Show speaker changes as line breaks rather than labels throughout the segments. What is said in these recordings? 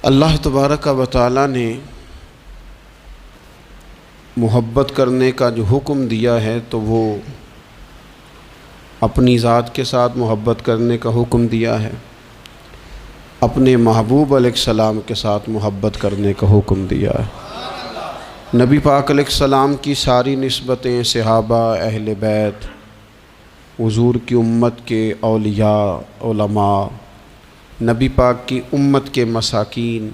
اللہ تبارک و تعالی نے محبت کرنے کا جو حکم دیا ہے تو وہ اپنی ذات کے ساتھ محبت کرنے کا حکم دیا ہے، اپنے محبوب علیہ السلام کے ساتھ محبت کرنے کا حکم دیا ہے۔ نبی پاک علیہ السلام کی ساری نسبتیں صحابہ، اہل بیت، حضور کی امت کے اولیاء، علماء، نبی پاک کی امت کے مساکین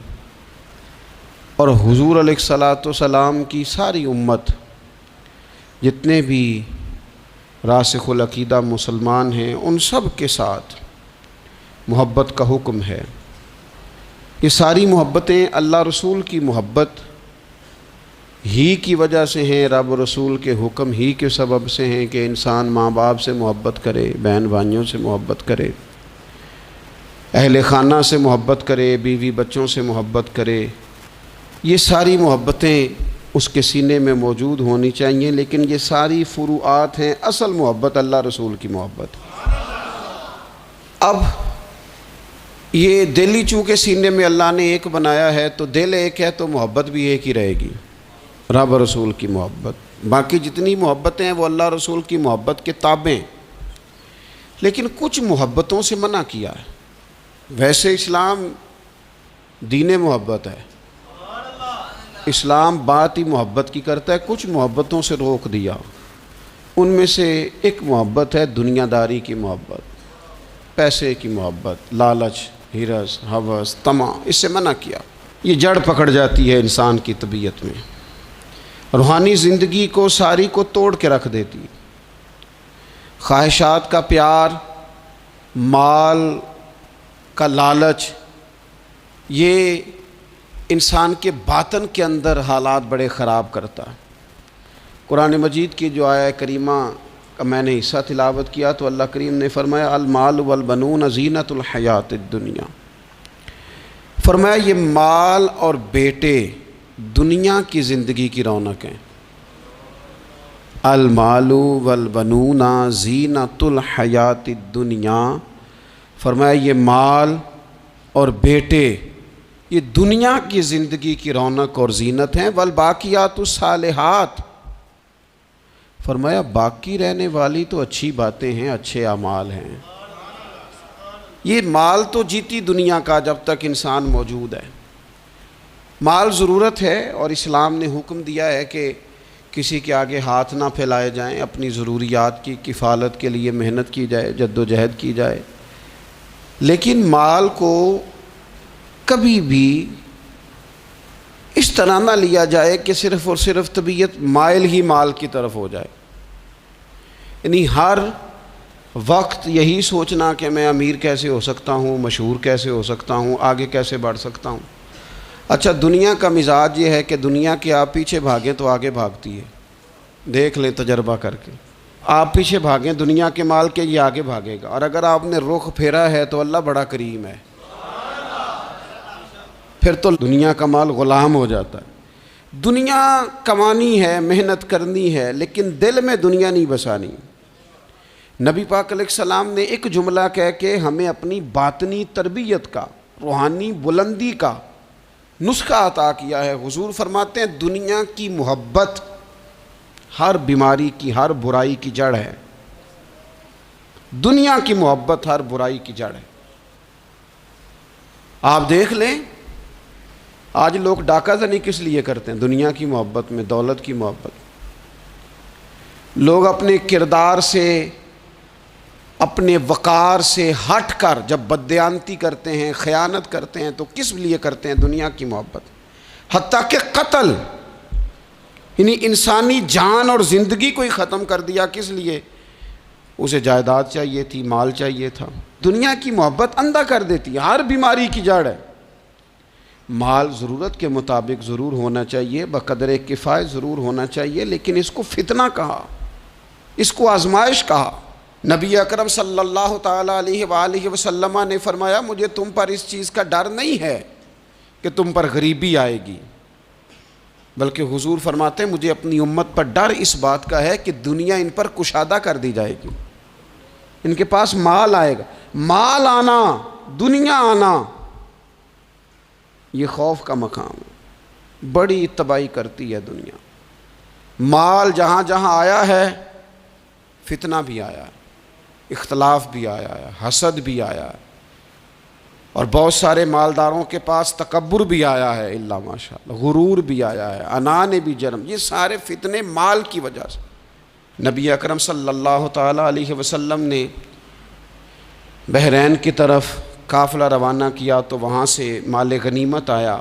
اور حضور علیہ السلام کی ساری امت، جتنے بھی راسخ العقیدہ مسلمان ہیں، ان سب کے ساتھ محبت کا حکم ہے۔ یہ ساری محبتیں اللہ رسول کی محبت ہی کی وجہ سے ہیں، رب رسول کے حکم ہی کے سبب سے ہیں کہ انسان ماں باپ سے محبت کرے، بہن بھائیوں سے محبت کرے، اہل خانہ سے محبت کرے، بیوی بچوں سے محبت کرے۔ یہ ساری محبتیں اس کے سینے میں موجود ہونی چاہیے، لیکن یہ ساری فروعات ہیں، اصل محبت اللہ رسول کی محبت۔ اب یہ دل ہی چونکہ سینے میں اللہ نے ایک بنایا ہے، تو دل ایک ہے تو محبت بھی ایک ہی رہے گی، رب رسول کی محبت۔ باقی جتنی محبتیں ہیں وہ اللہ رسول کی محبت کے تابع، لیکن کچھ محبتوں سے منع کیا ہے۔ ویسے اسلام دین محبت ہے، اسلام بات ہی محبت کی کرتا ہے، کچھ محبتوں سے روک دیا۔ ان میں سے ایک محبت ہے دنیا داری کی محبت، پیسے کی محبت، لالچ، ہرس، ہوس، طمع، اس سے منع کیا۔ یہ جڑ پکڑ جاتی ہے انسان کی طبیعت میں، روحانی زندگی کو ساری کو توڑ کے رکھ دیتی۔ خواہشات کا پیار، مال کا لالچ، یہ انسان کے باطن کے اندر حالات بڑے خراب کرتا ہے۔ قرآن مجید کی جو آیہ کریمہ کا میں نے حصہ تلاوت کیا تو اللہ کریم نے فرمایا المال والبنون زینت الحیات الدنیا، فرمایا یہ مال اور بیٹے دنیا کی زندگی کی رونق ہیں۔ المال والبنون زینت الحیات الدنیا، فرمایا یہ مال اور بیٹے یہ دنیا کی زندگی کی رونق اور زینت ہیں۔ والباقیات الصالحات، فرمایا باقی رہنے والی تو اچھی باتیں ہیں، اچھے اعمال ہیں۔ یہ مال تو جیتی دنیا کا جب تک انسان موجود ہے، مال ضرورت ہے، اور اسلام نے حکم دیا ہے کہ کسی کے آگے ہاتھ نہ پھیلائے جائیں، اپنی ضروریات کی کفالت کے لیے محنت کی جائے، جد و جہد کی جائے، لیکن مال کو کبھی بھی اس طرح نہ لیا جائے کہ صرف اور صرف طبیعت مائل ہی مال کی طرف ہو جائے۔ یعنی ہر وقت یہی سوچنا کہ میں امیر کیسے ہو سکتا ہوں، مشہور کیسے ہو سکتا ہوں، آگے کیسے بڑھ سکتا ہوں۔ اچھا، دنیا کا مزاج یہ ہے کہ دنیا کے آپ پیچھے بھاگیں تو آگے بھاگتی ہے، دیکھ لیں تجربہ کر کے۔ آپ پیچھے بھاگیں دنیا کے مال کے، یہ آگے بھاگے گا، اور اگر آپ نے رخ پھیرا ہے تو اللہ بڑا کریم ہے، پھر تو دنیا کا مال غلام ہو جاتا ہے۔ دنیا کمانی ہے، محنت کرنی ہے، لیکن دل میں دنیا نہیں بسانی۔ نبی پاک علیہ السلام نے ایک جملہ کہہ کے ہمیں اپنی باطنی تربیت کا، روحانی بلندی کا نسخہ عطا کیا ہے۔ حضور فرماتے ہیں دنیا کی محبت ہر بیماری کی، ہر برائی کی جڑ ہے۔ دنیا کی محبت ہر برائی کی جڑ ہے۔ آپ دیکھ لیں آج لوگ ڈاکہ زنی کس لیے کرتے ہیں؟ دنیا کی محبت میں، دولت کی محبت۔ لوگ اپنے کردار سے، اپنے وقار سے ہٹ کر جب بددیانتی کرتے ہیں، خیانت کرتے ہیں، تو کس لیے کرتے ہیں؟ دنیا کی محبت۔ حتیٰ کہ قتل، یعنی انسانی جان اور زندگی کو ہی ختم کر دیا، کس لیے؟ اسے جائیداد چاہیے تھی، مال چاہیے تھا۔ دنیا کی محبت اندھا کر دیتی ہے، ہر بیماری کی جڑ ہے۔ مال ضرورت کے مطابق ضرور ہونا چاہیے، بقدر کفایت ضرور ہونا چاہیے، لیکن اس کو فتنہ کہا، اس کو آزمائش کہا۔ نبی اکرم صلی اللہ تعالیٰ علیہ وآلہ وسلم نے فرمایا مجھے تم پر اس چیز کا ڈر نہیں ہے کہ تم پر غریبی آئے گی، بلکہ حضور فرماتے ہیں مجھے اپنی امت پر ڈر اس بات کا ہے کہ دنیا ان پر کشادہ کر دی جائے گی، ان کے پاس مال آئے گا۔ مال آنا، دنیا آنا، یہ خوف کا مقام ہے، بڑی تباہی کرتی ہے دنیا۔ مال جہاں جہاں آیا ہے فتنہ بھی آیا ہے، اختلاف بھی آیا ہے، حسد بھی آیا ہے، اور بہت سارے مالداروں کے پاس تکبر بھی آیا ہے، الا ماشاءاللہ، غرور بھی آیا ہے، انا نے بھی جرم۔ یہ سارے فتنے مال کی وجہ سے۔ نبی اکرم صلی اللہ تعالیٰ علیہ وسلم نے بحرین کی طرف قافلہ روانہ کیا تو وہاں سے مال غنیمت آیا۔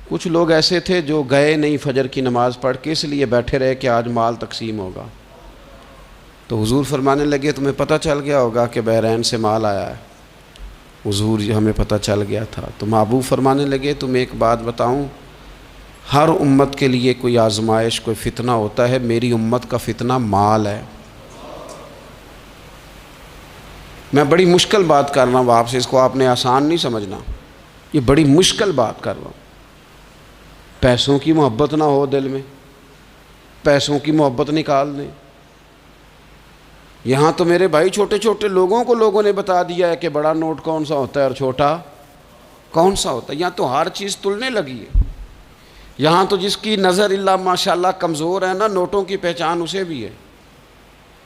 کچھ لوگ ایسے تھے جو گئے نہیں فجر کی نماز پڑھ کے، اس لیے بیٹھے رہے کہ آج مال تقسیم ہوگا۔ تو حضور فرمانے لگے تمہیں پتہ چل گیا ہوگا کہ بحرین سے مال آیا ہے؟ حضور ہمیں پتہ چل گیا تھا۔ تو محبوب فرمانے لگے تمہیں ایک بات بتاؤں، ہر امت کے لیے کوئی آزمائش، کوئی فتنہ ہوتا ہے، میری امت کا فتنہ مال ہے۔ میں بڑی مشکل بات کر رہا ہوں آپ سے، اس کو آپ نے آسان نہیں سمجھنا، یہ بڑی مشکل بات کر رہا ہوں۔ پیسوں کی محبت نہ ہو دل میں، پیسوں کی محبت نکال دیں۔ یہاں تو میرے بھائی چھوٹے چھوٹے لوگوں کو لوگوں نے بتا دیا ہے کہ بڑا نوٹ کون سا ہوتا ہے اور چھوٹا کون سا ہوتا ہے۔ یہاں تو ہر چیز تلنے لگی ہے۔ یہاں تو جس کی نظر اللہ ماشاءاللہ کمزور ہے نا، نوٹوں کی پہچان اسے بھی ہے،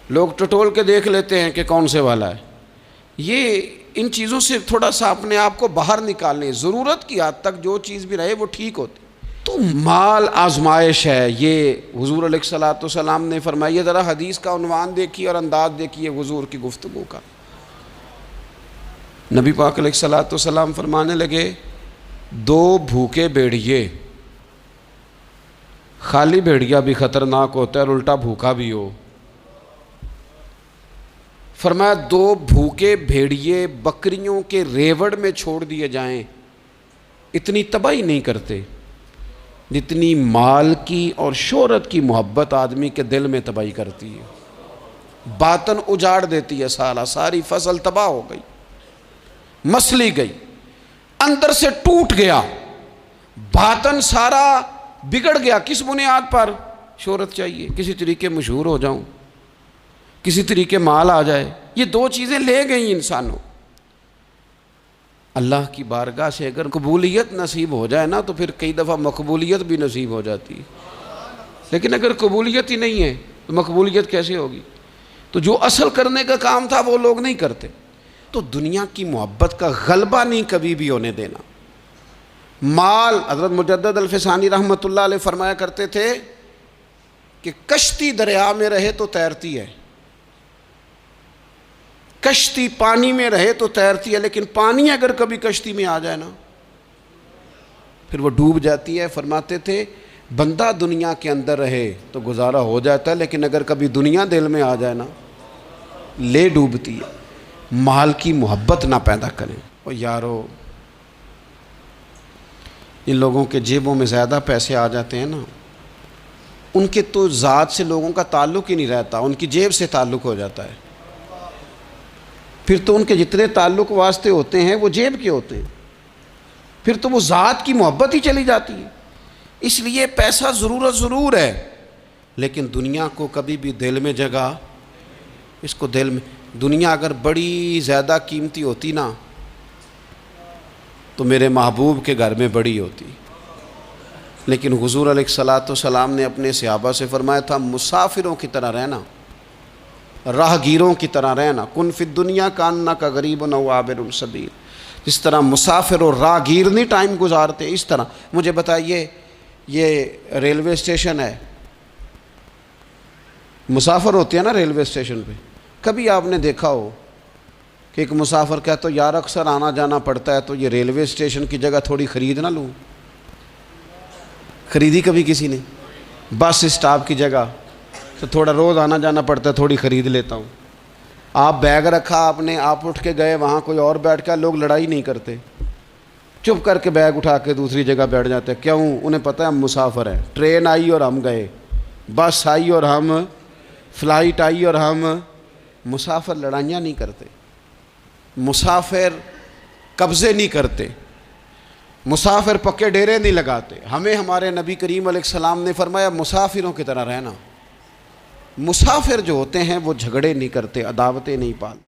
لوگ ٹٹول کے دیکھ لیتے ہیں کہ کون سے والا ہے۔ یہ ان چیزوں سے تھوڑا سا اپنے آپ کو باہر نکالنے، ضرورت کی حد تک جو چیز بھی رہے وہ ٹھیک ہوتی۔ تو مال آزمائش ہے، یہ حضور علیہ الصلوۃ والسلام نے فرمایا۔ ذرا حدیث کا عنوان دیکھیے اور انداز دیکھیے حضور کی گفتگو کا۔ نبی پاک علیہ الصلوۃ والسلام فرمانے لگے، دو بھوکے بھیڑیے، خالی بھیڑیا بھی خطرناک ہوتا ہے اور الٹا بھوکا بھی ہو۔ فرمایا دو بھوکے بھیڑیے بکریوں کے ریوڑ میں چھوڑ دیے جائیں، اتنی تباہی نہیں کرتے جتنی مال کی اور شہرت کی محبت آدمی کے دل میں تباہی کرتی ہے۔ باطن اجاڑ دیتی ہے، ساری فصل تباہ ہو گئی، مسلی گئی، اندر سے ٹوٹ گیا، باطن سارا بگڑ گیا۔ کس بنیاد پر؟ شہرت چاہیے، کسی طریقے مشہور ہو جاؤں، کسی طریقے مال آ جائے، یہ دو چیزیں لے گئیں انسانوں۔ اللہ کی بارگاہ سے اگر قبولیت نصیب ہو جائے نا تو پھر کئی دفعہ مقبولیت بھی نصیب ہو جاتی ہے، لیکن اگر قبولیت ہی نہیں ہے تو مقبولیت کیسے ہوگی؟ تو جو اصل کرنے کا کام تھا وہ لوگ نہیں کرتے۔ تو دنیا کی محبت کا غلبہ نہیں کبھی بھی ہونے دینا۔ مال، حضرت مجدد الفسانی رحمۃ اللہ علیہ فرمایا کرتے تھے کہ کشتی دریا میں رہے تو تیرتی ہے، کشتی پانی میں رہے تو تیرتی ہے، لیکن پانی اگر کبھی کشتی میں آ جائے نا پھر وہ ڈوب جاتی ہے۔ فرماتے تھے بندہ دنیا کے اندر رہے تو گزارا ہو جاتا ہے، لیکن اگر کبھی دنیا دل میں آ جائے نا لے ڈوبتی ہے۔ مال کی محبت نہ پیدا کریں۔ اور یارو، ان لوگوں کے جیبوں میں زیادہ پیسے آ جاتے ہیں نا، ان کے تو ذات سے لوگوں کا تعلق ہی نہیں رہتا، ان کی جیب سے تعلق ہو جاتا ہے۔ پھر تو ان کے جتنے تعلق واسطے ہوتے ہیں وہ جیب کے ہوتے ہیں، پھر تو وہ ذات کی محبت ہی چلی جاتی ہے۔ اس لیے پیسہ ضرورت ضرور ہے، لیکن دنیا کو کبھی بھی دل میں جگہ، اس کو دل میں، دنیا اگر بڑی زیادہ قیمتی ہوتی نا تو میرے محبوب کے گھر میں بڑی ہوتی، لیکن حضور علیہ الصلوۃ والسلام نے اپنے صحابہ سے فرمایا تھا مسافروں کی طرح رہنا، راہ گیروں کی طرح رہنا۔ کن فی الدنیا کانک غریب او عابر السبیل، جس طرح مسافر اور راہ گیر نہیں ٹائم گزارتے، اس طرح۔ مجھے بتائیے، یہ ریلوے اسٹیشن ہے، مسافر ہوتے ہیں نا ریلوے اسٹیشن پہ، کبھی آپ نے دیکھا ہو کہ ایک مسافر کہتا ہے یار اکثر آنا جانا پڑتا ہے تو یہ ریلوے اسٹیشن کی جگہ تھوڑی خرید نہ لوں؟ خریدی کبھی کسی نے؟ بس اسٹاپ کی جگہ تو تھوڑا روز آنا جانا پڑتا ہے، تھوڑی خرید لیتا ہوں۔ آپ بیگ رکھا آپ نے، آپ اٹھ کے گئے وہاں کوئی اور بیٹھ کے، لوگ لڑائی نہیں کرتے، چپ کر کے بیگ اٹھا کے دوسری جگہ بیٹھ جاتے ہیں۔ کیوں؟ انہیں پتہ ہے ہم مسافر ہیں، ٹرین آئی اور ہم گئے، بس آئی اور ہم، فلائٹ آئی اور ہم۔ مسافر لڑائیاں نہیں کرتے، مسافر قبضے نہیں کرتے، مسافر پکے ڈیرے نہیں لگاتے۔ ہمیں ہمارے نبی کریم علیہ السلام نے فرمایا مسافروں کی طرح رہنا۔ مسافر جو ہوتے ہیں وہ جھگڑے نہیں کرتے، عداوتیں نہیں پالتے۔